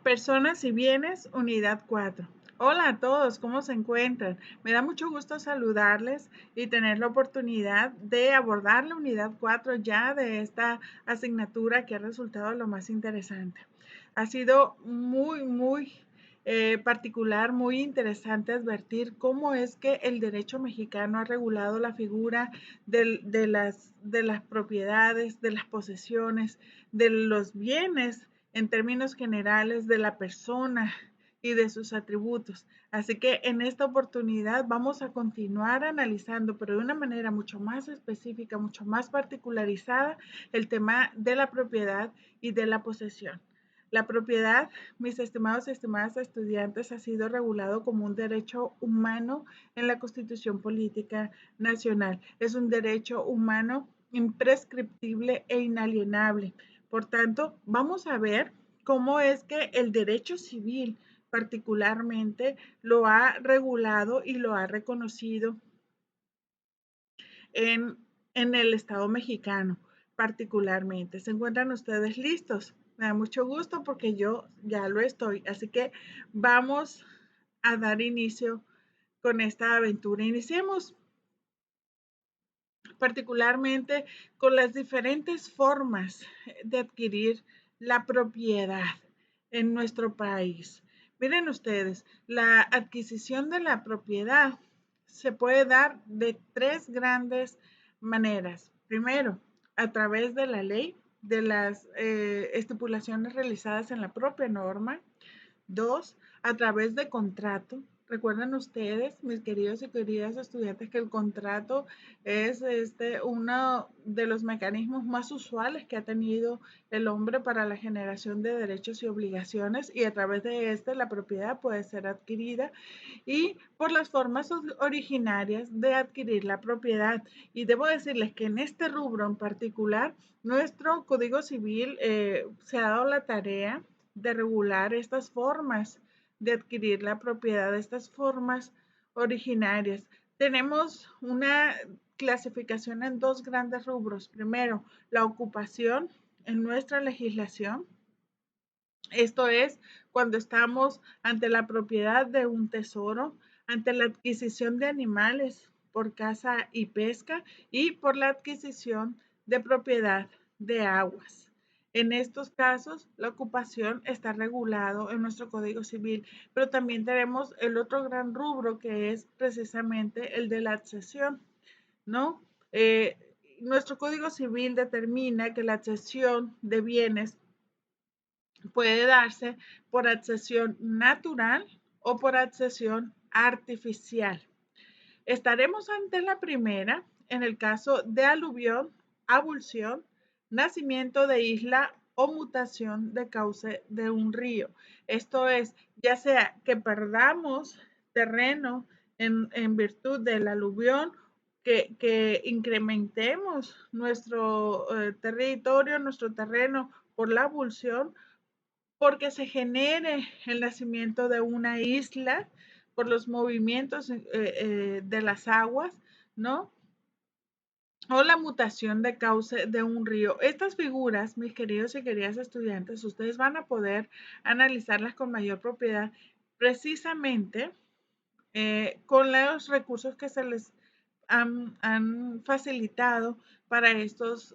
Personas y bienes, unidad 4. Hola a todos, ¿cómo se encuentran? Me da mucho gusto saludarles y tener la oportunidad de abordar la unidad 4 ya de esta asignatura que ha resultado lo más interesante. Ha sido muy particular, muy interesante advertir cómo es que el derecho mexicano ha regulado la figura de las propiedades, de las posesiones, de los bienes en términos generales de la persona y de sus atributos. Así que en esta oportunidad vamos a continuar analizando, pero de una manera mucho más específica, mucho más particularizada, el tema de la propiedad y de la posesión. La propiedad, mis estimados y estimadas estudiantes, ha sido regulado como un derecho humano en la Constitución Política Nacional. Es un derecho humano imprescriptible e inalienable. Por tanto, vamos a ver cómo es que el derecho civil particularmente lo ha regulado y lo ha reconocido en, en el Estado mexicano particularmente. ¿Se encuentran ustedes listos? Me da mucho gusto porque yo ya lo estoy. Así que vamos a dar inicio con esta aventura. Iniciemos particularmente con las diferentes formas de adquirir la propiedad en nuestro país. Miren ustedes, la adquisición de la propiedad se puede dar de tres grandes maneras. Primero, a través de la ley, de las estipulaciones realizadas en la propia norma. Dos, a través de contrato. Recuerden ustedes, mis queridos y queridas estudiantes, que el contrato es uno de los mecanismos más usuales que ha tenido el hombre para la generación de derechos y obligaciones, y a través de la propiedad puede ser adquirida y por las formas originarias de adquirir la propiedad. Y debo decirles que en este rubro en particular, nuestro Código Civil se ha dado la tarea de regular estas formas de adquirir la propiedad, estas formas originarias. Tenemos una clasificación en dos grandes rubros. Primero, la ocupación en nuestra legislación. Esto es cuando estamos ante la propiedad de un tesoro, ante la adquisición de animales por caza y pesca y por la adquisición de propiedad de aguas. En estos casos, la ocupación está regulado en nuestro Código Civil, pero también tenemos el otro gran rubro que es precisamente el de la accesión, ¿no? Nuestro Código Civil determina que la accesión de bienes puede darse por accesión natural o por accesión artificial. Estaremos ante la primera en el caso de aluvión, abulsión, nacimiento de isla o mutación de cauce de un río. Esto es, ya sea que perdamos terreno en virtud del aluvión, que incrementemos nuestro territorio, nuestro terreno por la abulsión, porque se genere el nacimiento de una isla por los movimientos de las aguas, ¿no? O la mutación de cauce de un río. Estas figuras, mis queridos y queridas estudiantes, ustedes van a poder analizarlas con mayor propiedad precisamente con los recursos que se les han facilitado para estos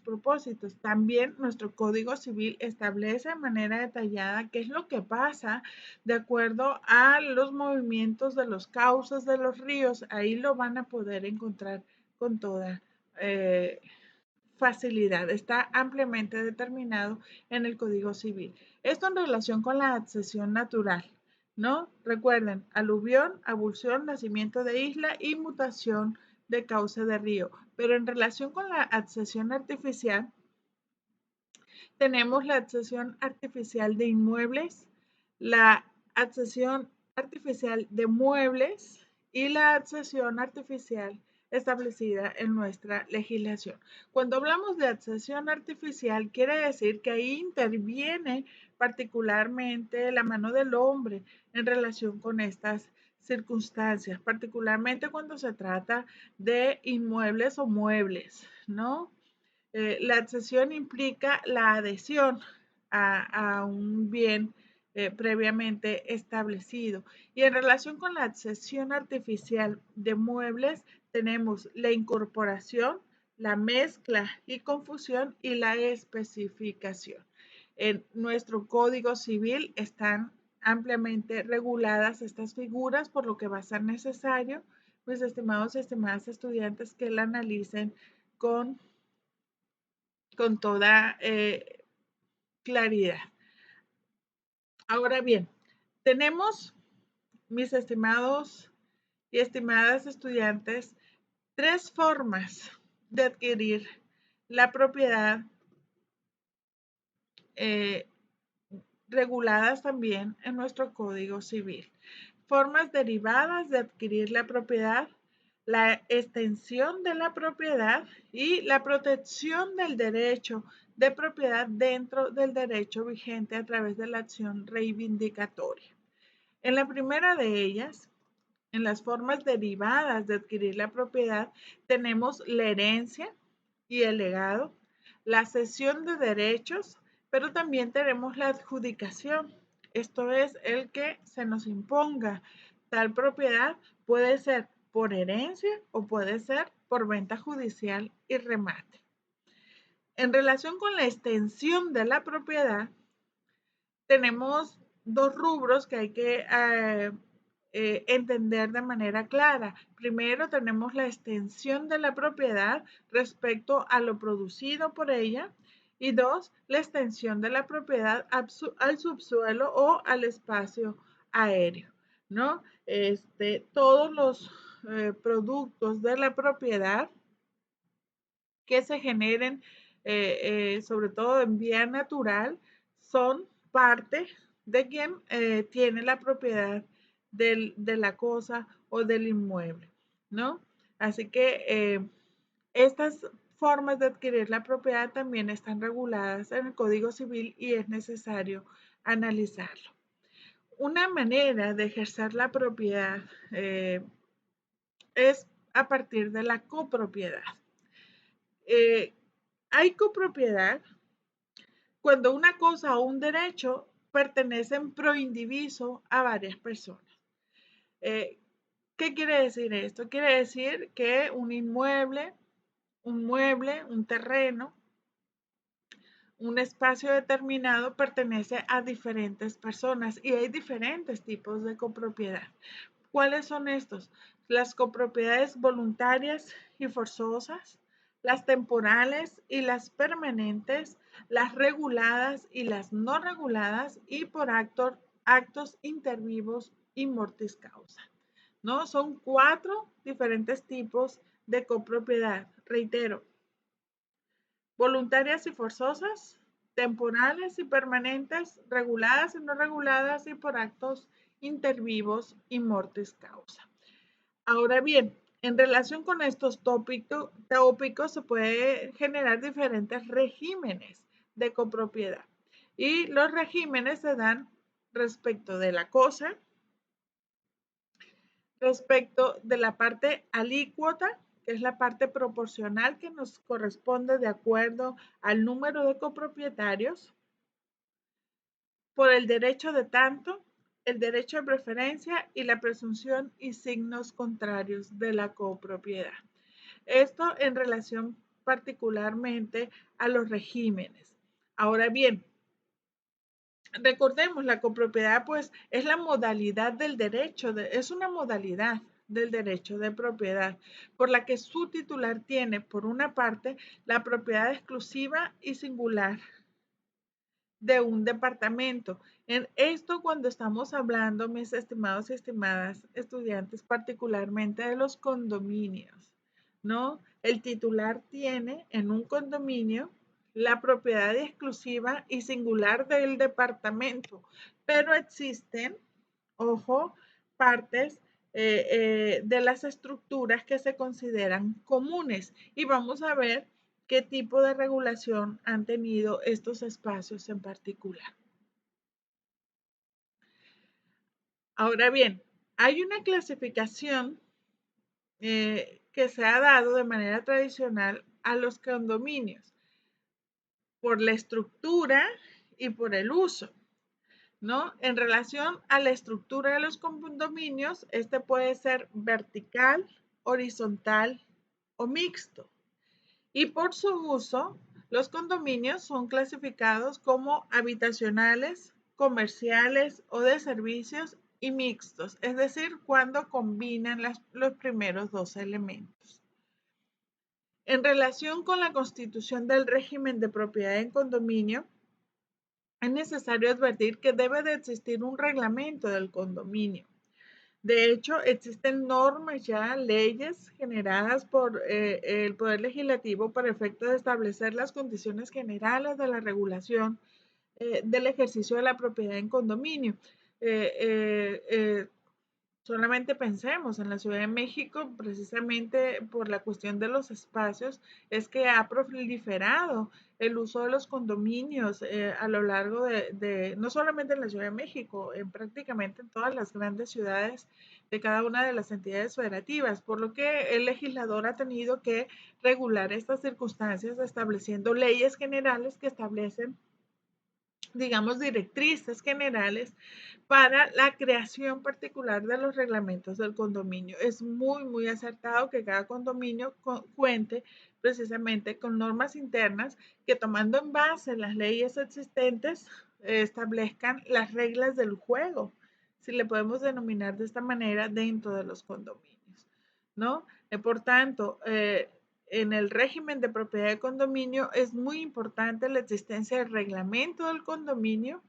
propósitos. También nuestro Código Civil establece de manera detallada qué es lo que pasa de acuerdo a los movimientos de los cauces de los ríos. Ahí lo van a poder encontrar con toda facilidad. Está ampliamente determinado en el Código Civil. Esto en relación con la accesión natural, ¿no? Recuerden, aluvión, abulsión, nacimiento de isla y mutación de cauce de río. Pero en relación con la accesión artificial, tenemos la accesión artificial de inmuebles, la accesión artificial de muebles y la accesión artificial establecida en nuestra legislación. Cuando hablamos de accesión artificial, quiere decir que ahí interviene particularmente la mano del hombre en relación con estas circunstancias, particularmente cuando se trata de inmuebles o muebles, ¿no? La accesión implica la adhesión a un bien previamente establecido. Y en relación con la accesión artificial de muebles, tenemos la incorporación, la mezcla y confusión y la especificación. En nuestro Código Civil están ampliamente reguladas estas figuras, por lo que va a ser necesario, mis estimados y estimadas estudiantes, que la analicen con toda claridad. Ahora bien, tenemos, mis estimados y estimadas estudiantes, tres formas de adquirir la propiedad eh, reguladas también en nuestro Código Civil. Formas derivadas de adquirir la propiedad, la extensión de la propiedad y la protección del derecho de propiedad dentro del derecho vigente a través de la acción reivindicatoria. En la primera de ellas, en las formas derivadas de adquirir la propiedad, tenemos la herencia y el legado, la cesión de derechos, pero también tenemos la adjudicación. Esto es el que se nos imponga. Tal propiedad puede ser por herencia o puede ser por venta judicial y remate. En relación con la extensión de la propiedad, tenemos dos rubros que hay que entender de manera clara. Primero, tenemos la extensión de la propiedad respecto a lo producido por ella. Y dos, la extensión de la propiedad al subsuelo o al espacio aéreo, ¿no? Todos los productos de la propiedad que se generen, sobre todo en vía natural, son parte de quien tiene la propiedad de la cosa o del inmueble, ¿no? Así que estas formas de adquirir la propiedad también están reguladas en el Código Civil y es necesario analizarlo. Una manera de ejercer la propiedad es a partir de la copropiedad. Hay copropiedad cuando una cosa o un derecho pertenecen pro indiviso a varias personas. ¿Qué quiere decir esto? Quiere decir que un inmueble, un mueble, un terreno, un espacio determinado pertenece a diferentes personas y hay diferentes tipos de copropiedad. ¿Cuáles son estos? Las copropiedades voluntarias y forzosas, las temporales y las permanentes, las reguladas y las no reguladas y por actos intervivos y mortis causa, ¿no? Son 4 diferentes tipos de copropiedad. Reitero, voluntarias y forzosas, temporales y permanentes, reguladas y no reguladas y por actos intervivos y mortis causa. Ahora bien, en relación con estos tópicos se puede generar diferentes regímenes de copropiedad. Y los regímenes se dan respecto de la cosa, respecto de la parte alícuota, que es la parte proporcional que nos corresponde de acuerdo al número de copropietarios, por el derecho de tanto, el derecho de preferencia y la presunción y signos contrarios de la copropiedad. Esto en relación particularmente a los regímenes. Ahora bien, recordemos, la copropiedad pues es la modalidad del derecho, es una modalidad del derecho de propiedad, por la que su titular tiene, por una parte, la propiedad exclusiva y singular de un departamento. En esto cuando estamos hablando, mis estimados y estimadas estudiantes, particularmente de los condominios, ¿no? El titular tiene en un condominio la propiedad exclusiva y singular del departamento, pero existen, ojo, partes de las estructuras que se consideran comunes y vamos a ver qué tipo de regulación han tenido estos espacios en particular. Ahora bien, hay una clasificación que se ha dado de manera tradicional a los condominios por la estructura y por el uso, ¿no? En relación a la estructura de los condominios, este puede ser vertical, horizontal o mixto. Y por su uso, los condominios son clasificados como habitacionales, comerciales o de servicios y mixtos, es decir, cuando combinan los primeros dos elementos. En relación con la constitución del régimen de propiedad en condominio, es necesario advertir que debe de existir un reglamento del condominio. De hecho, existen normas ya, leyes generadas por el Poder Legislativo para efecto de establecer las condiciones generales de la regulación del ejercicio de la propiedad en condominio. Eh, eh, eh, Solamente pensemos en la Ciudad de México, precisamente por la cuestión de los espacios, es que ha proliferado el uso de los condominios a lo largo no solamente en la Ciudad de México, en prácticamente en todas las grandes ciudades de cada una de las entidades federativas, por lo que el legislador ha tenido que regular estas circunstancias estableciendo leyes generales que establecen, digamos, directrices generales para la creación particular de los reglamentos del condominio. Es muy, muy acertado que cada condominio cuente precisamente con normas internas que, tomando en base las leyes existentes, establezcan las reglas del juego, si le podemos denominar de esta manera, dentro de los condominios, ¿no? Por tanto, en el régimen de propiedad de condominio es muy importante la existencia del reglamento del condominio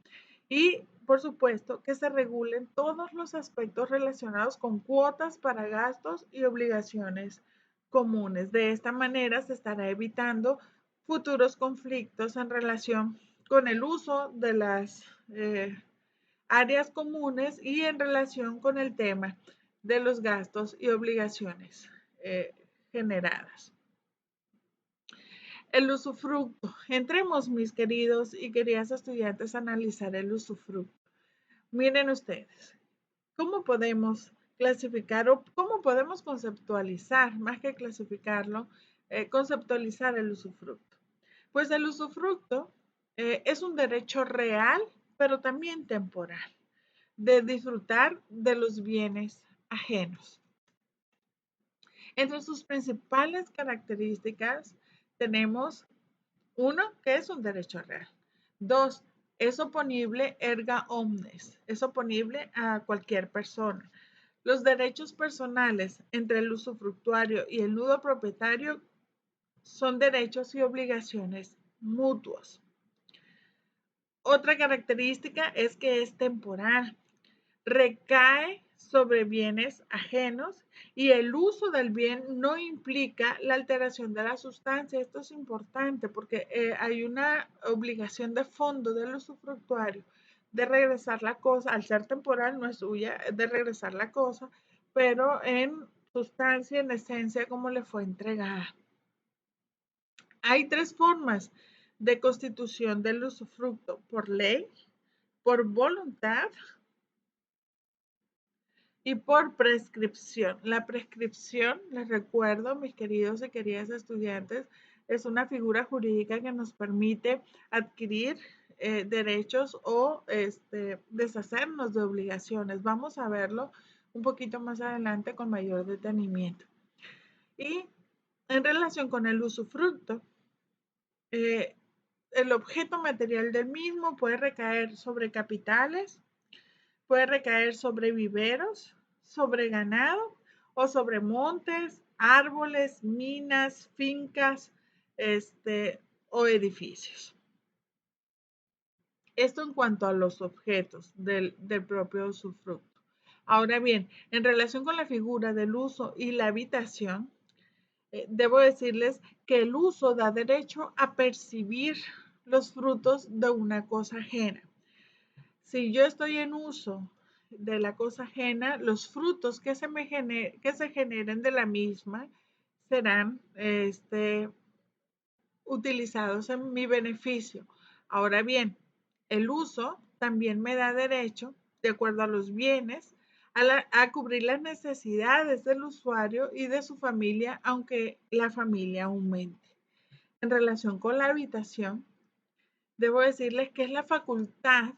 y, por supuesto, que se regulen todos los aspectos relacionados con cuotas para gastos y obligaciones comunes. De esta manera se estará evitando futuros conflictos en relación con el uso de las áreas comunes y en relación con el tema de los gastos y obligaciones generadas. El usufructo. Entremos, mis queridos y queridas estudiantes, a analizar el usufructo. Miren ustedes, ¿cómo podemos clasificar o cómo podemos conceptualizar, más que clasificarlo, conceptualizar el usufructo? Pues el usufructo es un derecho real, pero también temporal, de disfrutar de los bienes ajenos. Entre sus principales características tenemos uno, que es un derecho real. Dos, es oponible erga omnes, es oponible a cualquier persona. Los derechos personales entre el usufructuario y el nudo propietario son derechos y obligaciones mutuos. Otra característica es que es temporal, recae sobre bienes ajenos y el uso del bien no implica la alteración de la sustancia. Esto es importante porque hay una obligación de fondo del usufructuario de regresar la cosa, al ser temporal no es suya, de regresar la cosa, pero en sustancia, en esencia, como le fue entregada. Hay tres formas de constitución del usufructo: por ley, por voluntad y por prescripción. La prescripción, les recuerdo, mis queridos y queridas estudiantes, es una figura jurídica que nos permite adquirir derechos o deshacernos de obligaciones. Vamos a verlo un poquito más adelante con mayor detenimiento. Y en relación con el usufructo, el objeto material del mismo puede recaer sobre capitales, puede recaer sobre viveros, sobre ganado o sobre montes, árboles, minas, fincas, o edificios. Esto en cuanto a los objetos del propio usufructo. Ahora bien, en relación con la figura del uso y la habitación, debo decirles que el uso da derecho a percibir los frutos de una cosa ajena. Si yo estoy en uso de la cosa ajena, los frutos que se generen de la misma serán utilizados en mi beneficio. Ahora bien, el uso también me da derecho, de acuerdo a los bienes, a cubrir las necesidades del usuario y de su familia, aunque la familia aumente. En relación con la habitación, debo decirles que es la facultad,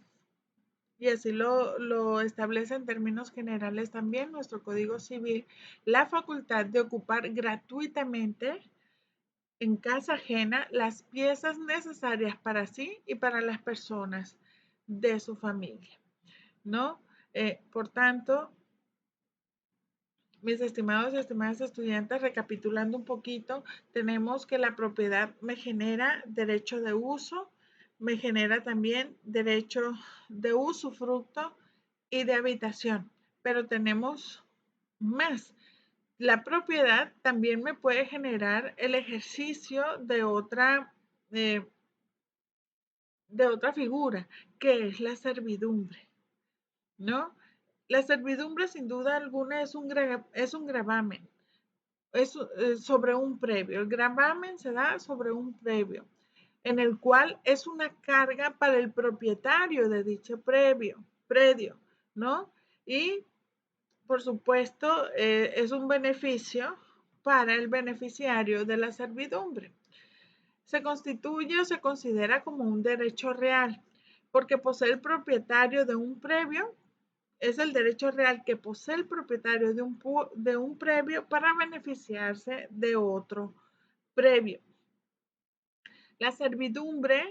y así lo establece en términos generales también nuestro Código Civil, la facultad de ocupar gratuitamente en casa ajena las piezas necesarias para sí y para las personas de su familia, ¿no? Por tanto, mis estimados y estimadas estudiantes, recapitulando un poquito, tenemos que la propiedad me genera derecho de uso, me genera también derecho de usufructo y de habitación, pero tenemos más. La propiedad también me puede generar el ejercicio eh, de otra figura, que es la servidumbre, ¿no? La servidumbre, sin duda alguna, es un gravamen, es sobre un previo. El gravamen se da sobre un previo, en el cual es una carga para el propietario de dicho predio, ¿no? Y, por supuesto, es un beneficio para el beneficiario de la servidumbre. Se constituye o se considera como un derecho real, porque posee el propietario de un previo, es el derecho real que posee el propietario de un previo para beneficiarse de otro previo. Las servidumbres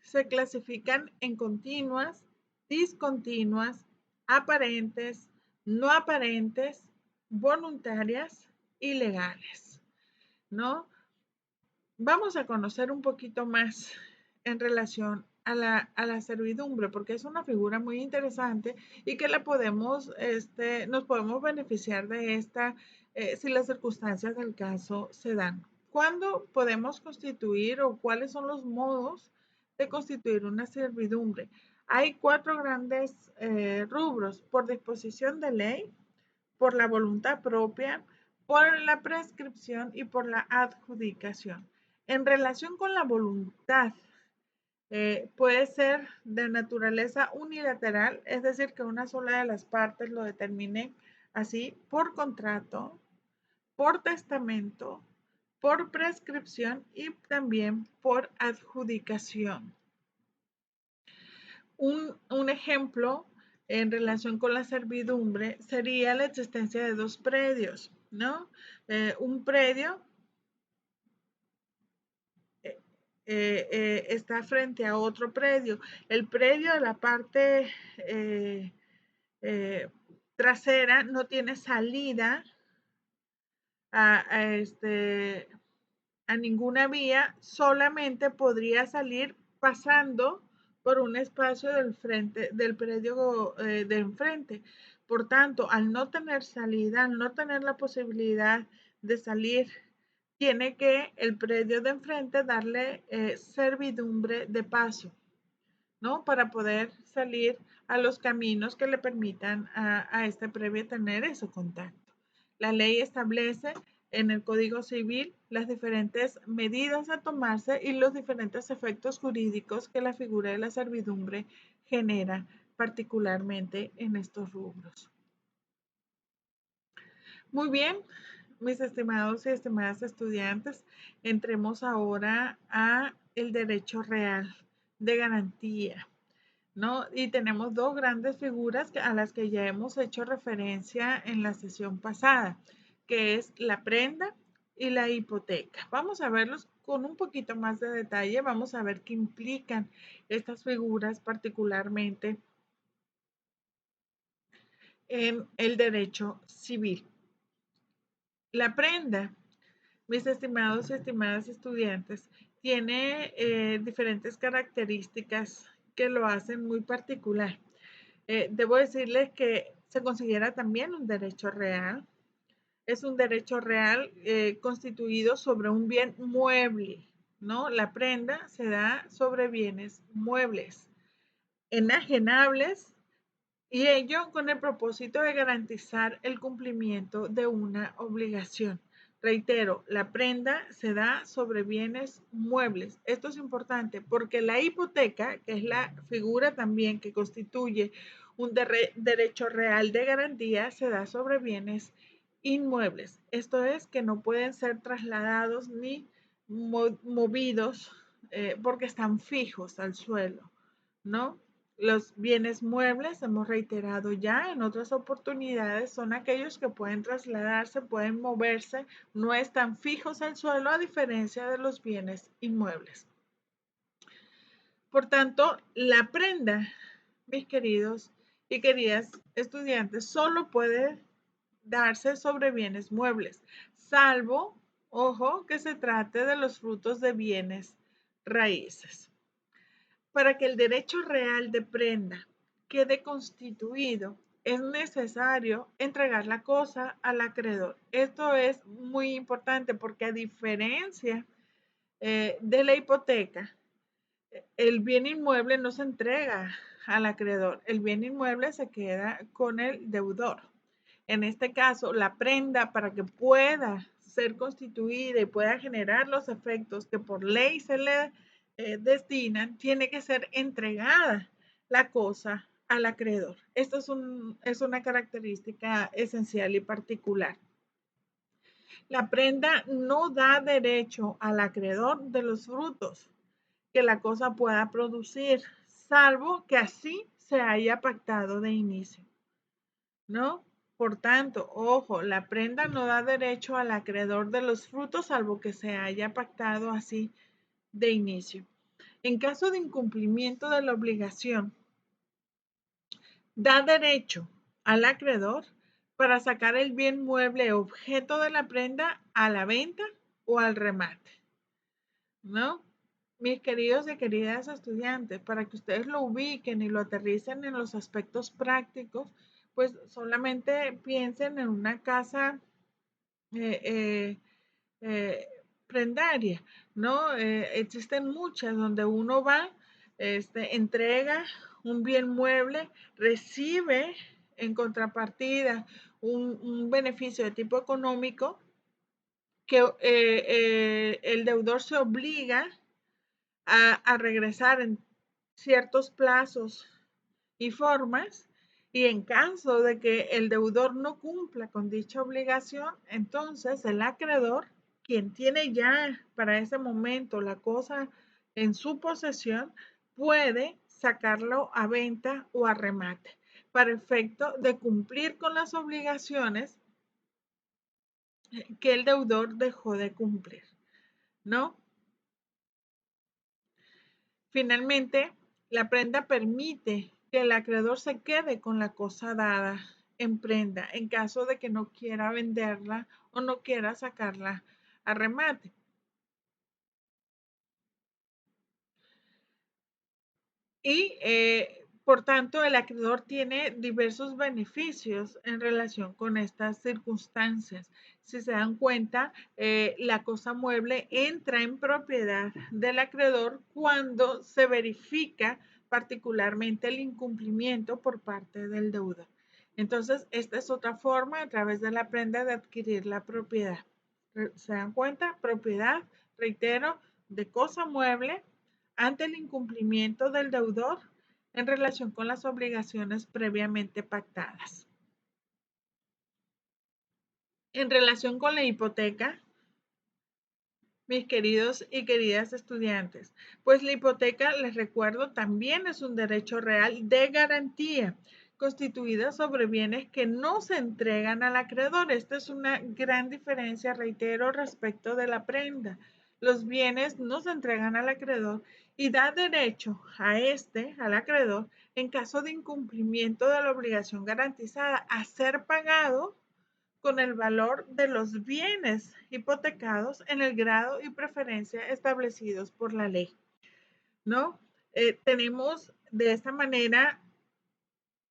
se clasifican en continuas, discontinuas, aparentes, no aparentes, voluntarias y legales, ¿no? Vamos a conocer un poquito más en relación a la servidumbre, porque es una figura muy interesante y que la podemos, nos podemos beneficiar de esta si las circunstancias del caso se dan. ¿Cuándo podemos constituir o cuáles son los modos de constituir una servidumbre? Hay cuatro grandes rubros: por disposición de ley, por la voluntad propia, por la prescripción y por la adjudicación. En relación con la voluntad, puede ser de naturaleza unilateral, es decir, que una sola de las partes lo determine así, por contrato, por testamento, por prescripción y también por adjudicación. Un ejemplo en relación con la servidumbre sería la existencia de dos predios, ¿no? Un predio está frente a otro predio. El predio de la parte eh, trasera no tiene salida a, a ninguna vía, solamente podría salir pasando por un espacio del frente del predio de enfrente. Por tanto, al no tener salida, al no tener la posibilidad de salir, tiene que el predio de enfrente darle servidumbre de paso, ¿no? Para poder salir a los caminos que le permitan a este previo tener ese contacto. La ley establece en el Código Civil las diferentes medidas a tomarse y los diferentes efectos jurídicos que la figura de la servidumbre genera, particularmente en estos rubros. Muy bien, mis estimados y estimadas estudiantes, entremos ahora a el derecho real de garantía, ¿no? Y tenemos dos grandes figuras a las que ya hemos hecho referencia en la sesión pasada, que es la prenda y la hipoteca. Vamos a verlos con un poquito más de detalle, vamos a ver qué implican estas figuras particularmente en el derecho civil. La prenda, mis estimados y estimadas estudiantes, tiene diferentes características que lo hacen muy particular. Debo decirles que se considera también un derecho real. Es un derecho real constituido sobre un bien mueble, ¿no? La prenda se da sobre bienes muebles, enajenables, y ello con el propósito de garantizar el cumplimiento de una obligación. Reitero, la prenda se da sobre bienes muebles. Esto es importante porque la hipoteca, que es la figura también que constituye un derecho real de garantía, se da sobre bienes inmuebles. Esto es que no pueden ser trasladados ni movidos porque están fijos al suelo, ¿no? Los bienes muebles, hemos reiterado ya en otras oportunidades, son aquellos que pueden trasladarse, pueden moverse, no están fijos al suelo a diferencia de los bienes inmuebles. Por tanto, la prenda, mis queridos y queridas estudiantes, solo puede darse sobre bienes muebles, salvo, ojo, que se trate de los frutos de bienes raíces. Para que el derecho real de prenda quede constituido, es necesario entregar la cosa al acreedor. Esto es muy importante porque a diferencia de la hipoteca, el bien inmueble no se entrega al acreedor, el bien inmueble se queda con el deudor. En este caso, la prenda para que pueda ser constituida y pueda generar los efectos que por ley se le destinan, tiene que ser entregada la cosa al acreedor. Esto es una característica esencial y particular. La prenda no da derecho al acreedor de los frutos que la cosa pueda producir, salvo que así se haya pactado de inicio, ¿no? Por tanto, ojo, la prenda no da derecho al acreedor de los frutos, salvo que se haya pactado así de inicio. En caso de incumplimiento de la obligación, da derecho al acreedor para sacar el bien mueble objeto de la prenda a la venta o al remate, ¿no? Mis queridos y queridas estudiantes, para que ustedes lo ubiquen y lo aterricen en los aspectos prácticos, pues solamente piensen en una casa eh, eh, eh, prendaria, ¿no? Existen muchas donde uno va, entrega un bien mueble, recibe en contrapartida un beneficio de tipo económico que el deudor se obliga a regresar en ciertos plazos y formas, y en caso de que el deudor no cumpla con dicha obligación, entonces el acreedor, quien tiene ya para ese momento la cosa en su posesión, puede sacarlo a venta o a remate para efecto de cumplir con las obligaciones que el deudor dejó de cumplir, ¿no? Finalmente, la prenda permite que el acreedor se quede con la cosa dada en prenda en caso de que no quiera venderla o no quiera sacarla a remate. Y por tanto, el acreedor tiene diversos beneficios en relación con estas circunstancias. Si se dan cuenta, la cosa mueble entra en propiedad del acreedor cuando se verifica particularmente el incumplimiento por parte del deudor. Entonces, esta es otra forma a través de la prenda de adquirir la propiedad. ¿Se dan cuenta? Propiedad, reitero, de cosa mueble ante el incumplimiento del deudor en relación con las obligaciones previamente pactadas. En relación con la hipoteca, mis queridos y queridas estudiantes, pues la hipoteca, les recuerdo, también es un derecho real de garantía constituida sobre bienes que no se entregan al acreedor. Esta es una gran diferencia, reitero, respecto de la prenda. Los bienes no se entregan al acreedor y da derecho al acreedor, en caso de incumplimiento de la obligación garantizada, a ser pagado con el valor de los bienes hipotecados en el grado y preferencia establecidos por la ley, ¿no? Tenemos de esta manera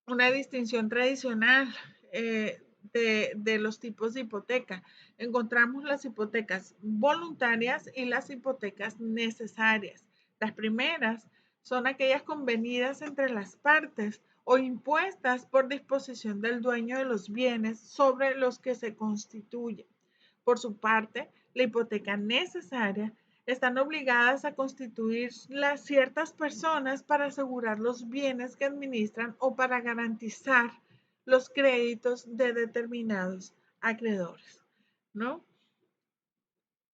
una distinción tradicional de los tipos de hipoteca. Encontramos las hipotecas voluntarias y las hipotecas necesarias. Las primeras son aquellas convenidas entre las partes o impuestas por disposición del dueño de los bienes sobre los que se constituye. Por su parte, la hipoteca necesaria están obligadas a constituirla ciertas personas para asegurar los bienes que administran o para garantizar los créditos de determinados acreedores, ¿no?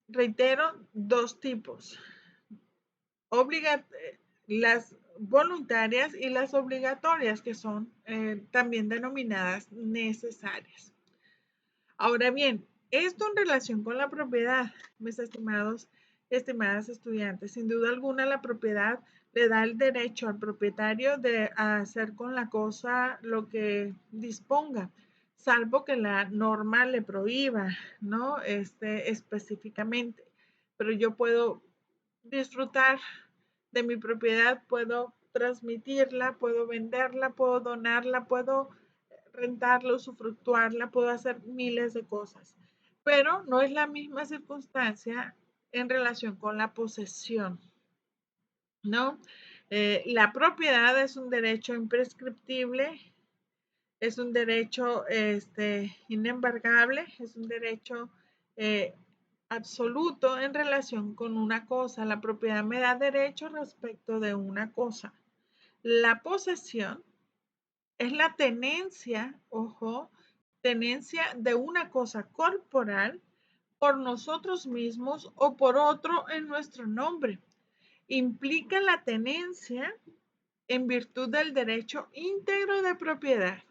Reitero, dos tipos las voluntarias y las obligatorias, que son también denominadas necesarias. Ahora bien, esto en relación con la propiedad, mis estimados y estimadas estudiantes, sin duda alguna la propiedad le da el derecho al propietario de hacer con la cosa lo que disponga, salvo que la norma le prohíba, ¿no? Específicamente. Pero yo puedo disfrutar de mi propiedad, puedo transmitirla, puedo venderla, puedo donarla, puedo rentarla, usufructuarla, puedo hacer miles de cosas. Pero no es la misma circunstancia en relación con la posesión, ¿no? La propiedad es un derecho imprescriptible, es un derecho inembargable, es un derecho eh, absoluto en relación con una cosa. La propiedad me da derecho respecto de una cosa. La posesión es la tenencia, ojo, tenencia de una cosa corporal por nosotros mismos o por otro en nuestro nombre. Implica la tenencia en virtud del derecho íntegro de propiedad.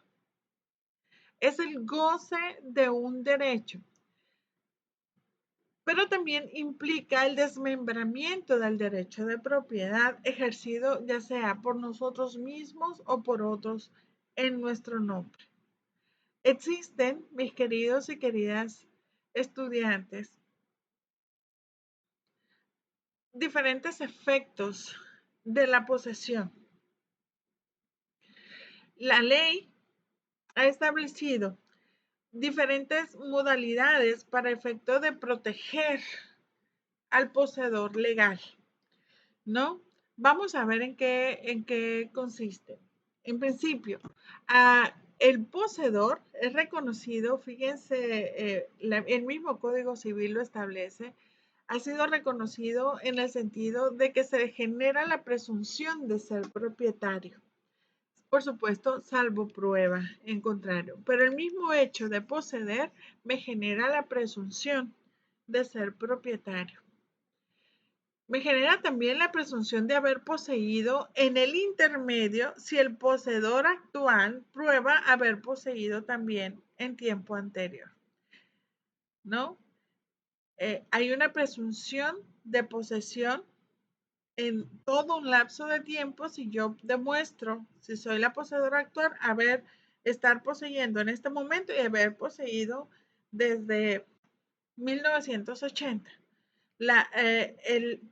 Es el goce de un derecho, pero también implica el desmembramiento del derecho de propiedad ejercido ya sea por nosotros mismos o por otros en nuestro nombre. Existen, mis queridos y queridas estudiantes, diferentes efectos de la posesión. La ley ha establecido diferentes modalidades para efecto de proteger al poseedor legal, ¿no? Vamos a ver en qué consiste. En principio, el poseedor es reconocido, fíjense, el mismo Código Civil lo establece, ha sido reconocido en el sentido de que se genera la presunción de ser propietario. Por supuesto, salvo prueba en contrario, pero el mismo hecho de poseer me genera la presunción de ser propietario. Me genera también la presunción de haber poseído en el intermedio si el poseedor actual prueba haber poseído también en tiempo anterior, ¿no? Hay una presunción de posesión en todo un lapso de tiempo si yo demuestro, si soy la poseedora actual, estar poseyendo en este momento y haber poseído desde 1980.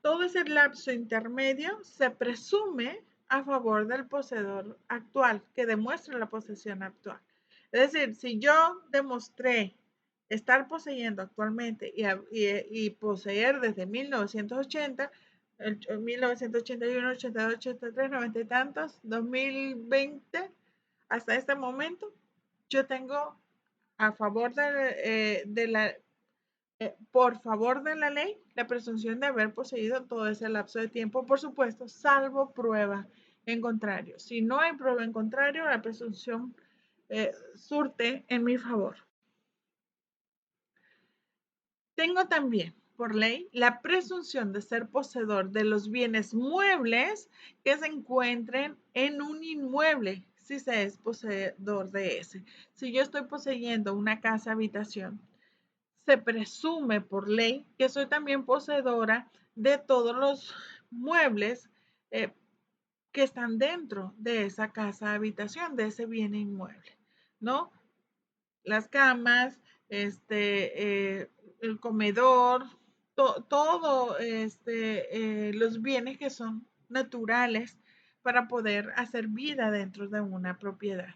Todo ese lapso intermedio se presume a favor del poseedor actual, que demuestra la posesión actual. Es decir, si yo demostré estar poseyendo actualmente y poseer desde 1980, 1981, 82, 83, 90 y tantos, 2020, hasta este momento, yo tengo a favor por favor de la ley, la presunción de haber poseído todo ese lapso de tiempo, por supuesto, salvo prueba en contrario. Si no hay prueba en contrario, la presunción surte en mi favor. Tengo también, por ley, la presunción de ser poseedor de los bienes muebles que se encuentren en un inmueble, si se es poseedor de ese. Si yo estoy poseyendo una casa habitación, se presume por ley que soy también poseedora de todos los muebles que están dentro de esa casa habitación, de ese bien inmueble, ¿no? Las camas, el comedor, todo, los bienes que son naturales para poder hacer vida dentro de una propiedad.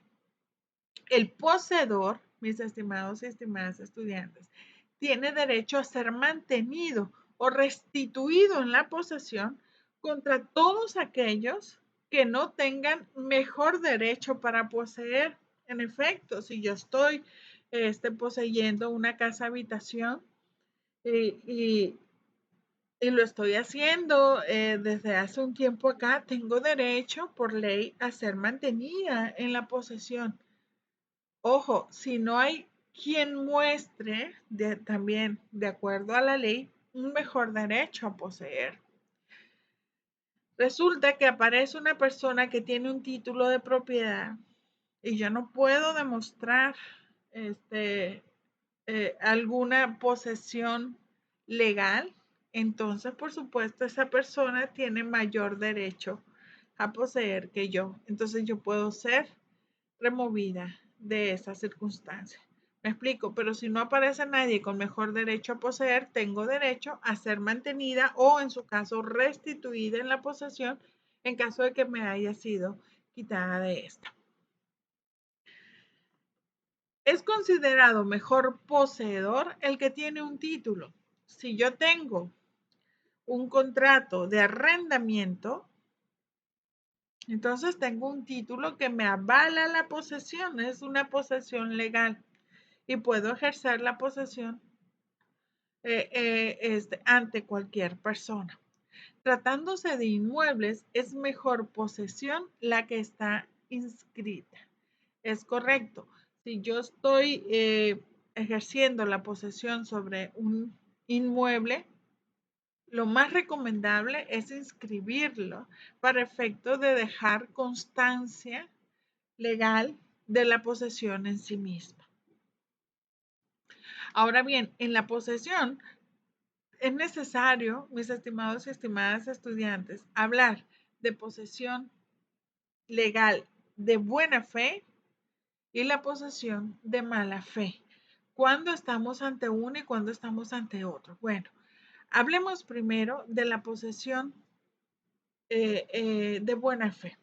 El poseedor, mis estimados y estimadas estudiantes, tiene derecho a ser mantenido o restituido en la posesión contra todos aquellos que no tengan mejor derecho para poseer. En efecto, si yo estoy poseyendo una casa habitación y, y lo estoy haciendo desde hace un tiempo acá, tengo derecho por ley a ser mantenida en la posesión. Ojo, si no hay quien muestre también, de acuerdo a la ley, un mejor derecho a poseer. Resulta que aparece una persona que tiene un título de propiedad y yo no puedo demostrar alguna posesión legal, entonces por supuesto esa persona tiene mayor derecho a poseer que yo. Entonces yo puedo ser removida de esa circunstancia. Me explico, pero si no aparece nadie con mejor derecho a poseer, tengo derecho a ser mantenida o en su caso restituida en la posesión en caso de que me haya sido quitada de esta. Es considerado mejor poseedor el que tiene un título. Si yo tengo un contrato de arrendamiento, entonces tengo un título que me avala la posesión, es una posesión legal y puedo ejercer la posesión ante cualquier persona. Tratándose de inmuebles, es mejor posesión la que está inscrita. Es correcto. Si yo estoy ejerciendo la posesión sobre un inmueble, lo más recomendable es inscribirlo para efecto de dejar constancia legal de la posesión en sí misma. Ahora bien, en la posesión es necesario, mis estimados y estimadas estudiantes, hablar de posesión legal de buena fe y la posesión de mala fe. ¿Cuándo estamos ante uno y cuándo estamos ante otro? Bueno, hablemos primero de la posesión de buena fe.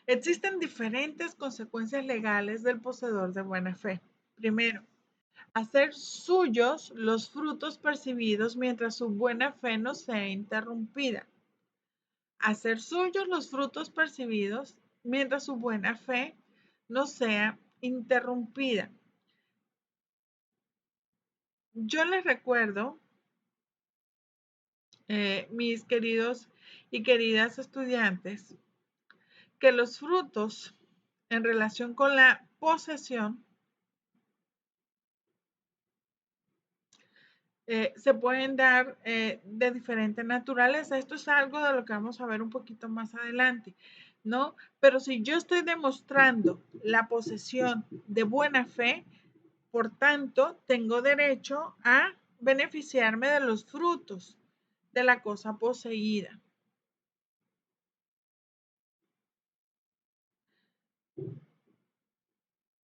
Existen diferentes consecuencias legales del poseedor de buena fe. Primero, hacer suyos los frutos percibidos mientras su buena fe no sea interrumpida. Hacer suyos los frutos percibidos mientras su buena fe no sea interrumpida. Yo les recuerdo, mis queridos y queridas estudiantes, que los frutos en relación con la posesión se pueden dar de diferente naturaleza. Esto es algo de lo que vamos a ver un poquito más adelante, ¿no? Pero si yo estoy demostrando la posesión de buena fe, por tanto, tengo derecho a beneficiarme de los frutos de la cosa poseída.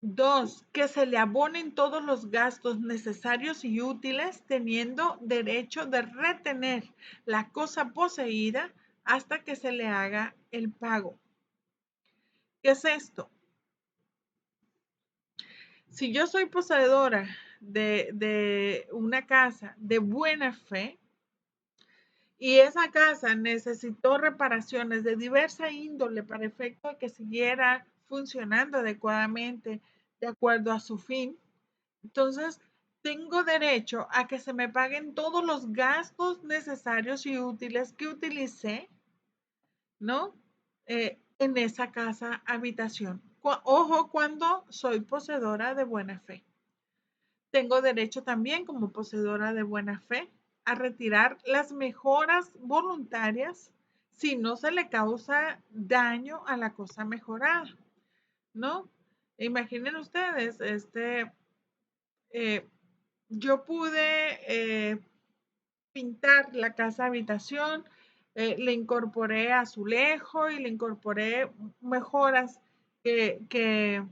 Dos, que se le abonen todos los gastos necesarios y útiles, teniendo derecho de retener la cosa poseída hasta que se le haga el pago. ¿Qué es esto? Si yo soy poseedora de una casa de buena fe y esa casa necesitó reparaciones de diversa índole para efecto de que siguiera funcionando adecuadamente de acuerdo a su fin, entonces tengo derecho a que se me paguen todos los gastos necesarios y útiles que utilicé, ¿no? En esa casa habitación. Ojo, cuando soy poseedora de buena fe. Tengo derecho también, como poseedora de buena fe, a retirar las mejoras voluntarias si no se le causa daño a la cosa mejorada, ¿no? Imaginen ustedes, eh, yo pude pintar la casa habitación, le incorporé azulejo y le incorporé mejoras que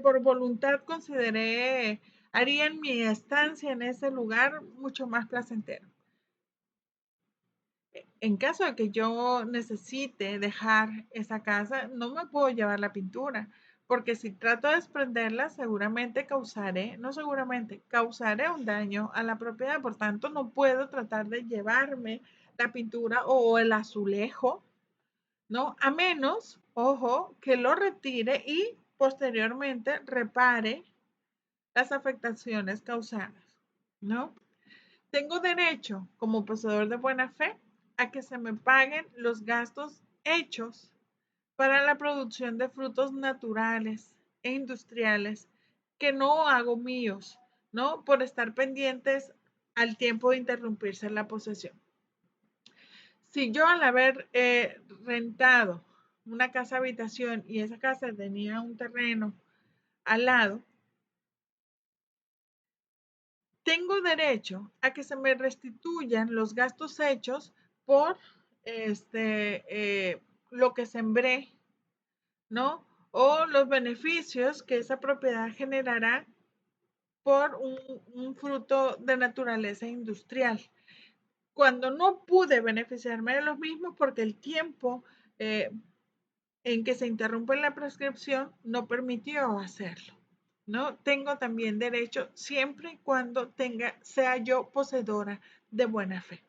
por voluntad consideré harían mi estancia en ese lugar mucho más placentero. En caso de que yo necesite dejar esa casa, no me puedo llevar la pintura, porque si trato de desprenderla, seguramente causaré, no seguramente, causaré un daño a la propiedad. Por tanto, no puedo tratar de llevarme la pintura o el azulejo, ¿no? A menos, ojo, que lo retire y posteriormente repare las afectaciones causadas, ¿no? Tengo derecho, como poseedor de buena fe, a que se me paguen los gastos hechos para la producción de frutos naturales e industriales que no hago míos, ¿no? Por estar pendientes al tiempo de interrumpirse la posesión. Si yo al haber rentado una casa habitación y esa casa tenía un terreno al lado, tengo derecho a que se me restituyan los gastos hechos por lo que sembré, ¿no? O los beneficios que esa propiedad generará por un fruto de naturaleza industrial. Cuando no pude beneficiarme de los mismos porque el tiempo en que se interrumpe la prescripción no permitió hacerlo, ¿no? Tengo también derecho siempre y cuando sea yo poseedora de buena fe.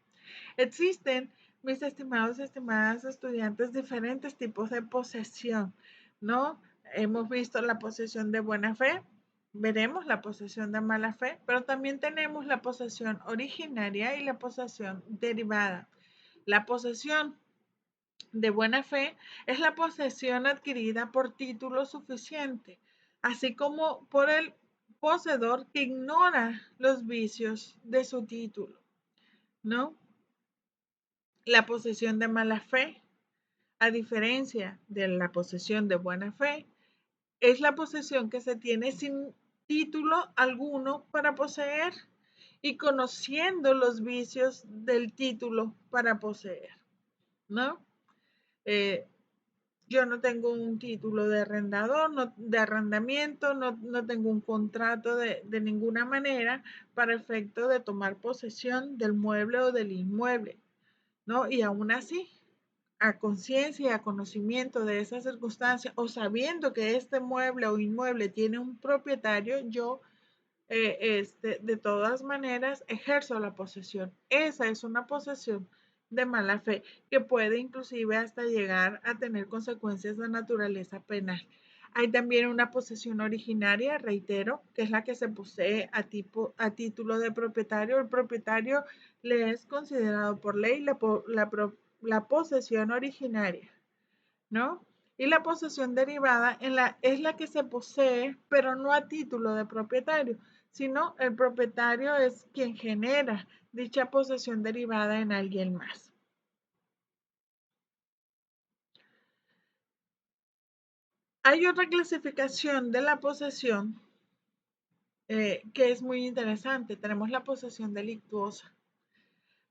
Existen, mis estimados y estimadas estudiantes, diferentes tipos de posesión, ¿no? Hemos visto la posesión de buena fe, veremos la posesión de mala fe, pero también tenemos la posesión originaria y la posesión derivada. La posesión de buena fe es la posesión adquirida por título suficiente, así como por el poseedor que ignora los vicios de su título, ¿no? La posesión de mala fe, a diferencia de la posesión de buena fe, es la posesión que se tiene sin título alguno para poseer y conociendo los vicios del título para poseer, ¿no? Eh, yo no tengo un título de arrendador, de arrendamiento, no tengo un contrato de ninguna manera para efecto de tomar posesión del mueble o del inmueble, ¿no? Y aún así, a conciencia y a conocimiento de esa circunstancia o sabiendo que este mueble o inmueble tiene un propietario, yo de todas maneras ejerzo la posesión. Esa es una posesión de mala fe que puede inclusive hasta llegar a tener consecuencias de naturaleza penal. Hay también una posesión originaria, reitero, que es la que se posee a título de propietario. El propietario le es considerado por ley la posesión originaria, ¿no? Y la posesión derivada es la que se posee, pero no a título de propietario, sino el propietario es quien genera dicha posesión derivada en alguien más. Hay otra clasificación de la posesión que es muy interesante. Tenemos la posesión delictuosa,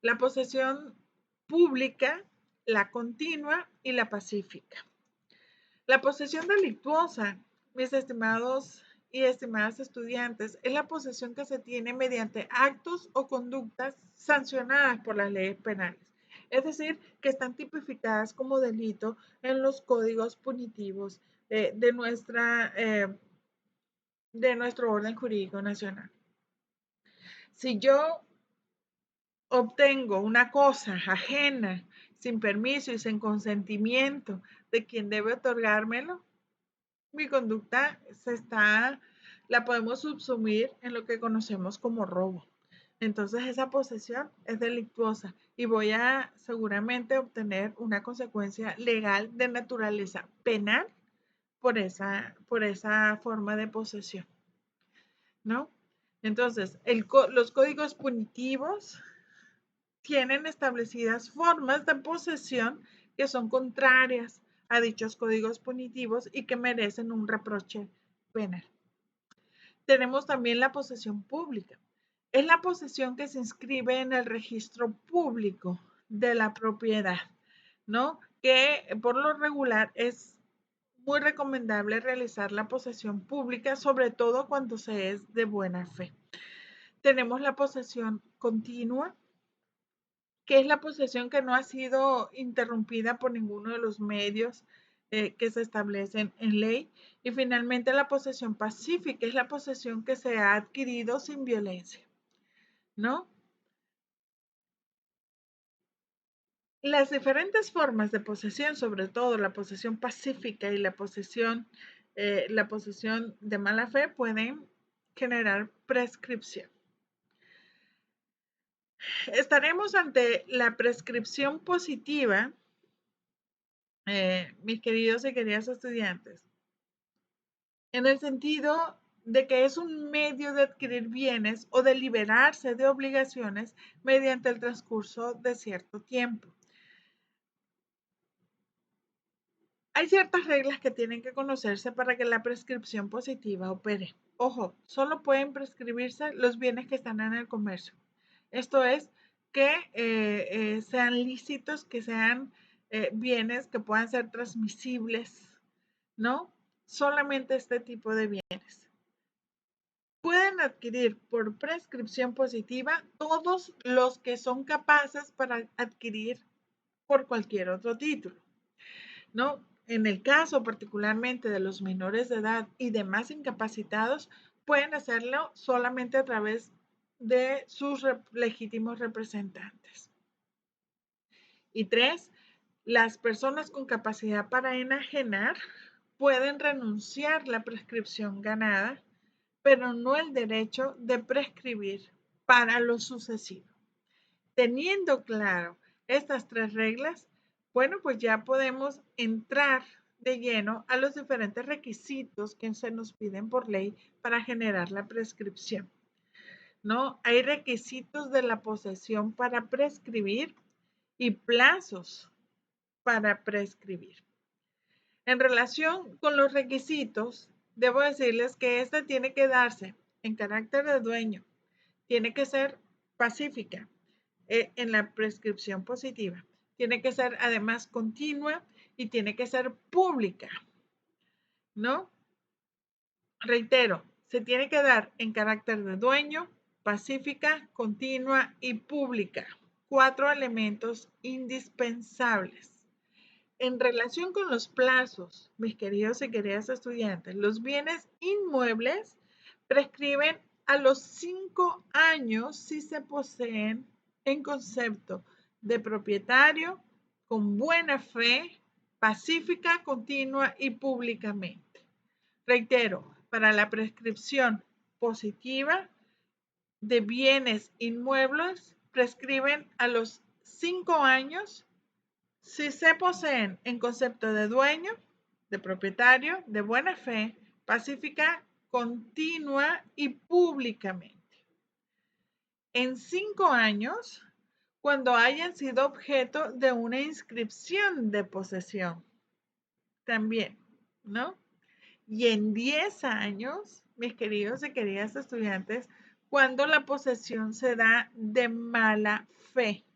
la posesión pública, la continua y la pacífica. La posesión delictuosa, mis estimados y estimadas estudiantes, es la posesión que se tiene mediante actos o conductas sancionadas por las leyes penales, es decir, que están tipificadas como delito en los códigos punitivos de nuestro orden jurídico nacional. Si yo obtengo una cosa ajena, sin permiso y sin consentimiento de quien debe otorgármelo, mi conducta la podemos subsumir en lo que conocemos como robo. Entonces esa posesión es delictuosa y voy a seguramente obtener una consecuencia legal de naturaleza penal por esa forma de posesión, ¿no? Entonces, los códigos punitivos tienen establecidas formas de posesión que son contrarias a dichos códigos punitivos y que merecen un reproche penal. Tenemos también la posesión pública. Es la posesión que se inscribe en el registro público de la propiedad, ¿no? Que por lo regular es muy recomendable realizar la posesión pública, sobre todo cuando se es de buena fe. Tenemos la posesión continua, que es la posesión que no ha sido interrumpida por ninguno de los medios que se establecen en ley. Y finalmente la posesión pacífica es la posesión que se ha adquirido sin violencia, ¿no? Las diferentes formas de posesión, sobre todo la posesión pacífica y la posesión de mala fe, pueden generar prescripción. Estaremos ante la prescripción positiva, mis queridos y queridas estudiantes, en el sentido de que es un medio de adquirir bienes o de liberarse de obligaciones mediante el transcurso de cierto tiempo. Hay ciertas reglas que tienen que conocerse para que la prescripción positiva opere. Ojo, solo pueden prescribirse los bienes que están en el comercio. Esto es que sean lícitos, que sean bienes que puedan ser transmisibles, ¿no? Solamente este tipo de bienes. Pueden adquirir por prescripción positiva todos los que son capaces para adquirir por cualquier otro título, ¿no? En el caso particularmente de los menores de edad y demás incapacitados, pueden hacerlo solamente a través de sus legítimos representantes. Y 3, las personas con capacidad para enajenar pueden renunciar la prescripción ganada, pero no el derecho de prescribir para lo sucesivo. Teniendo claro estas 3 reglas, bueno, pues ya podemos entrar de lleno a los diferentes requisitos que se nos piden por ley para generar la prescripción, ¿no? Hay requisitos de la posesión para prescribir y plazos para prescribir. En relación con los requisitos, debo decirles que este tiene que darse en carácter de dueño, tiene que ser pacífica en la prescripción positiva, tiene que ser además continua y tiene que ser pública, ¿no? Reitero, se tiene que dar en carácter de dueño, pacífica, continua y pública. 4 elementos indispensables. En relación con los plazos, mis queridos y queridas estudiantes, los bienes inmuebles prescriben a los 5 años si se poseen en concepto de propietario, con buena fe, pacífica, continua y públicamente. Reitero, para la prescripción positiva de bienes inmuebles, prescriben a los 5 años si se poseen en concepto de dueño, de propietario, de buena fe, pacífica, continua y públicamente. En 5 años, cuando hayan sido objeto de una inscripción de posesión. También, ¿no? Y en 10 años, mis queridos y queridas estudiantes, cuando la posesión se da de mala fe.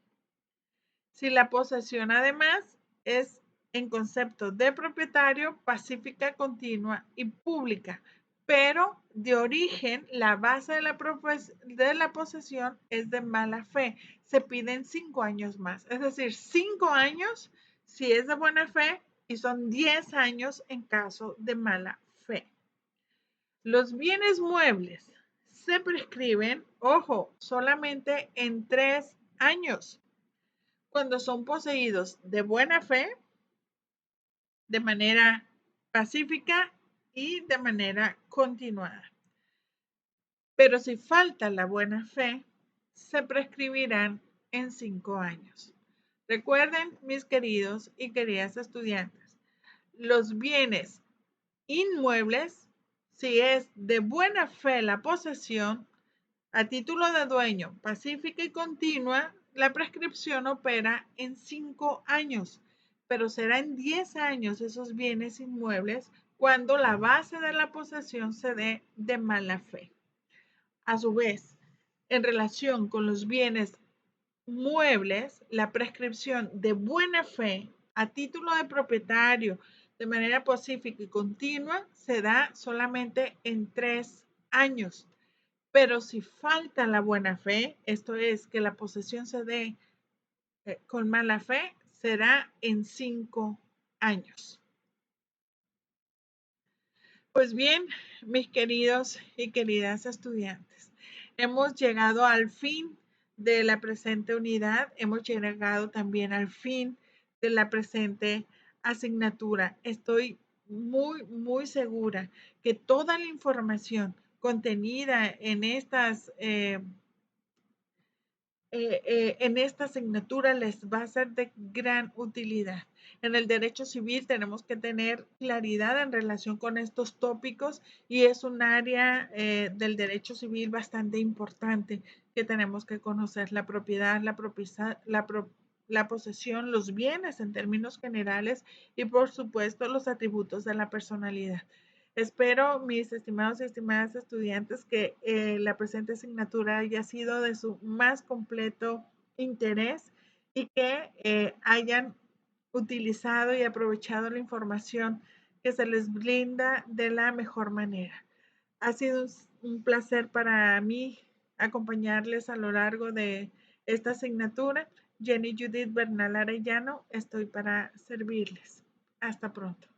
Si la posesión además es en concepto de propietario, pacífica, continua y pública, pero de origen la base de la posesión es de mala fe. Se piden 5 años más, es decir, 5 años si es de buena fe y son 10 años en caso de mala fe. Los bienes muebles se prescriben, ojo, solamente en 3 años cuando son poseídos de buena fe, de manera pacífica y de manera continuada. Pero si falta la buena fe, se prescribirán en 5 años. Recuerden, mis queridos y queridas estudiantes, los bienes inmuebles, si es de buena fe la posesión, a título de dueño, pacífica y continua, la prescripción opera en 5 años, pero será en 10 años esos bienes inmuebles cuando la base de la posesión se dé de mala fe. A su vez, en relación con los bienes muebles, la prescripción de buena fe a título de propietario de manera pacífica y continua se da solamente en 3 años. Pero si falta la buena fe, esto es que la posesión se dé con mala fe, será en 5 años. Pues bien, mis queridos y queridas estudiantes, hemos llegado al fin de la presente unidad, hemos llegado también al fin de la presente asignatura. Estoy muy segura que toda la información contenida en esta asignatura les va a ser de gran utilidad. En el derecho civil tenemos que tener claridad en relación con estos tópicos y es un área del derecho civil bastante importante que tenemos que conocer: la propiedad, la posesión, los bienes en términos generales y por supuesto los atributos de la personalidad. Espero, mis estimados y estimadas estudiantes, que la presente asignatura haya sido de su más completo interés y que hayan utilizado y aprovechado la información que se les brinda de la mejor manera. Ha sido un placer para mí acompañarles a lo largo de esta asignatura. Jenny Judith Bernal Arellano, estoy para servirles. Hasta pronto.